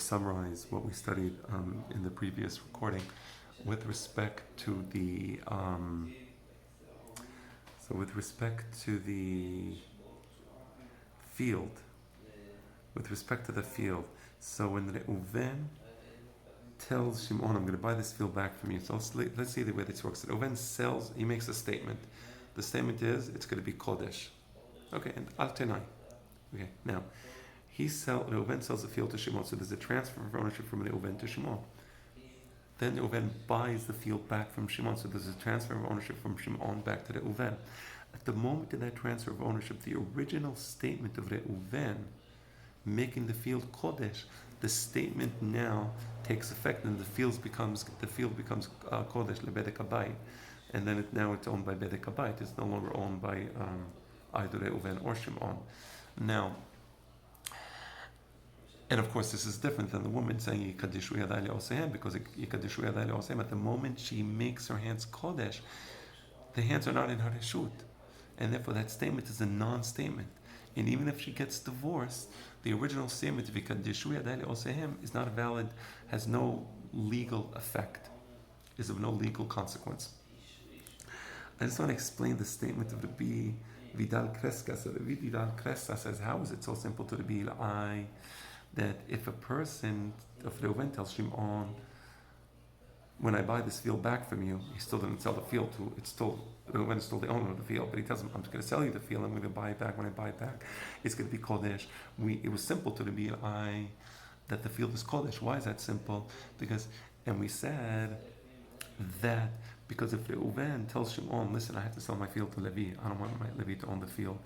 summarize what we studied in the previous recording with respect to the field. With respect to the field, so when Reuven tells Shimon, "I'm going to buy this field back from you," so let's see the way this works. Reuven sells. He makes a statement. The statement is it's going to be Kodesh. Okay, and Al Tenai. Okay, now Reuven sells the field to Shimon, so there's a transfer of ownership from Reuven to Shimon. Then Reuven buys the field back from Shimon, so there's a transfer of ownership from Shimon back to Reuven. At the moment of that transfer of ownership, the original statement of Reuven making the field Kodesh, the statement now takes effect, and the field becomes Kodesh lebedek habayit, and then now it's owned by bedek habayit. It's no longer owned by either Reuven or Shimon. Now, and of course, this is different than the woman saying Yikadishu yadai le'osehem, because Yikadishu yadai le'osehem, at the moment she makes her hands Kodesh, the hands are not in her reshut, and therefore that statement is a non-statement. And even if she gets divorced, the original statement of Yikadishu yadai le'osehem is not valid, has no legal effect, is of no legal consequence. I just want to explain the statement of Rabbi Vidal Kreska. So Rabbi Vidal Kreska says, how is it so simple to Rabbi Ilai that if a person, if Reuven tells Shimon, when I buy this field back from you, he still didn't sell the field to, Reuven is still the owner of the field, but he tells him, I'm just going to sell you the field, I'm going to buy it back. When I buy it back, it's going to be Kodesh. It was simple to Rabbi Ilai that the field is Kodesh. Why is that simple? And we said that because if Reuven tells Shimon, listen, I have to sell my field to Levi, I don't want my Levi to own the field.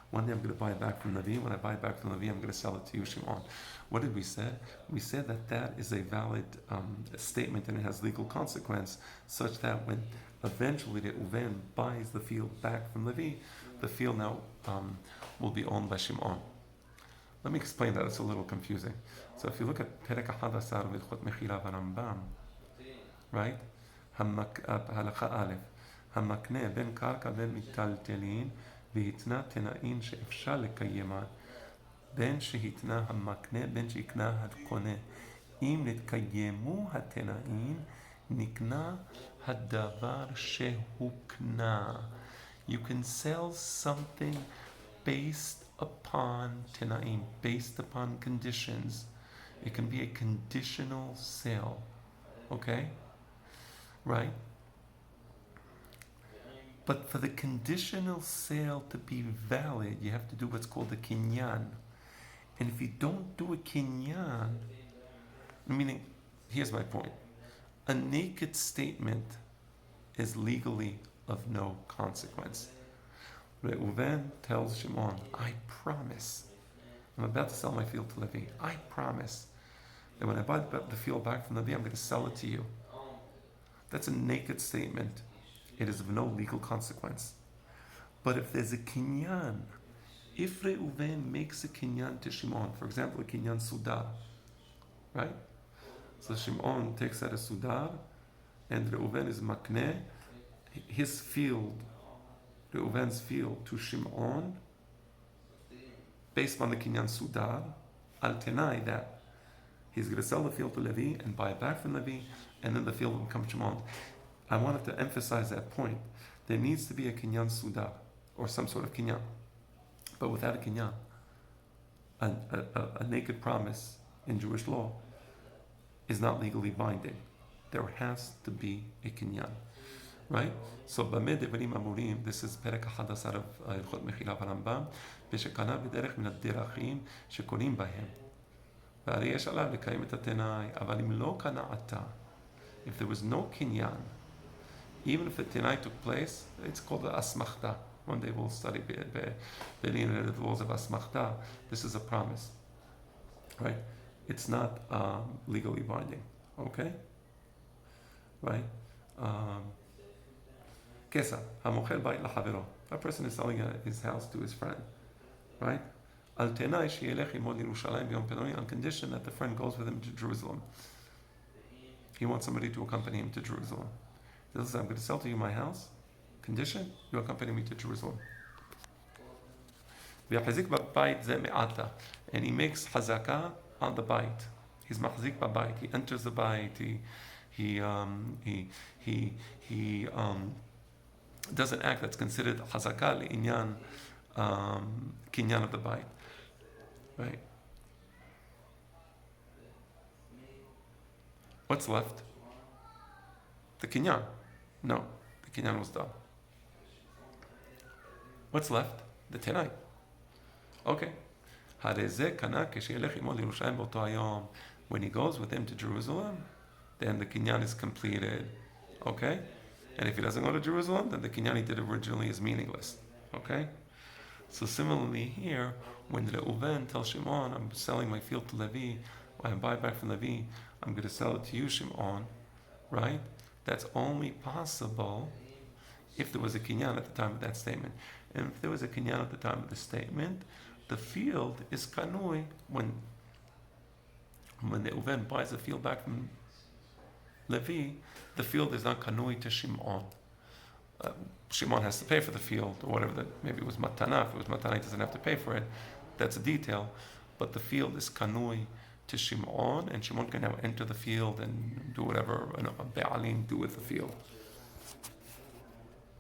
One day I'm going to buy it back from Levi. When I buy it back from Levi, I'm going to sell it to you, Shimon. What did we say? We said that is a valid statement and it has legal consequence, such that when eventually Reuven buys the field back from Levi, the field now will be owned by Shimon. Let me explain that. It's a little confusing. So if you look at Perek 11 Hilchot Mechila v'Rambam, right? הלכה א', המקנה בין קרקע בין מיטלטלין והתנה תנאים שאפשר לקיימן, בין שהתנה המקנה בין שהקנה הקונה. אם נתקיימו התנאים, נקנה הדבר שהוקנה. You can sell something based upon תנאים, based upon conditions. It can be a conditional sale. Okay? Right? But for the conditional sale to be valid, you have to do what's called a kinyan. And if you don't do a kinyan, meaning, here's my point. A naked statement is legally of no consequence. Reuven tells Shimon, I promise, I'm about to sell my field to Levi. I promise that when I buy the field back from Levi, I'm going to sell it to you. That's a naked statement. It is of no legal consequence. But if there's a kinyan, if Reuven makes a kinyan to Shimon, for example, a kinyan sudar, right? So Shimon takes out a sudar, and Reuven is makneh, his field, Reuven's field, to Shimon, based on the kinyan sudar, al tenai that he's going to sell the field to Levi and buy it back from Levi, and then the field will become Shimon. I wanted to emphasize that point. There needs to be a kinyan sudar, or some sort of kinyan. But without a kinyan, a naked promise in Jewish law is not legally binding. There has to be a kinyan. Right? So, במה דברים אמורים, this is פרק 11 of הלכות מחילה ברמב"ם, ושקנה בדרך מן הדרכים שקונים בהם. והרי יש עליו לקיים את התנאי, אבל אם לא קנה עתה, if there was no kinyan, even if the tenai took place, it's called the asmachta. One day we'll study the rules of asmachta. This is a promise, right? It's not legally binding, okay? Right? Kesa, hamochel bait lachavero. A person is selling his house to his friend, right? Al tenai sheyelech imod Yerushalayim b'yom penoni, on condition that the friend goes with him to Jerusalem. He wants somebody to accompany him to Jerusalem. He says, I'm going to sell to you my house. Condition, you accompany me to Jerusalem. And he makes hazakah on the bait. He's mahzik b'bayit. He enters the bayit. He does an act that's considered chazakah inyan kinyan of the bayit, right? What's left? The kinyan. No, the kinyan was done. What's left? The tenai. Okay. When he goes with him to Jerusalem, then the kinyan is completed. Okay? And if he doesn't go to Jerusalem, then the kinyan he did originally is meaningless. Okay? So similarly here, when Reuven tells Shimon, I'm selling my field to Levi, I buy back from Levi, I'm going to sell it to you, Shimon, right? That's only possible if there was a kinyan at the time of that statement. And if there was a kinyan at the time of the statement, the field is kanui. When the Reuven buys the field back from Levi, the field is not kanui to Shimon. Shimon has to pay for the field, or whatever that, maybe it was matana. If it was matana, he doesn't have to pay for it. That's a detail. But the field is kanui to Shimon, and Shimon can now enter the field and do whatever a Be'alim do with the field.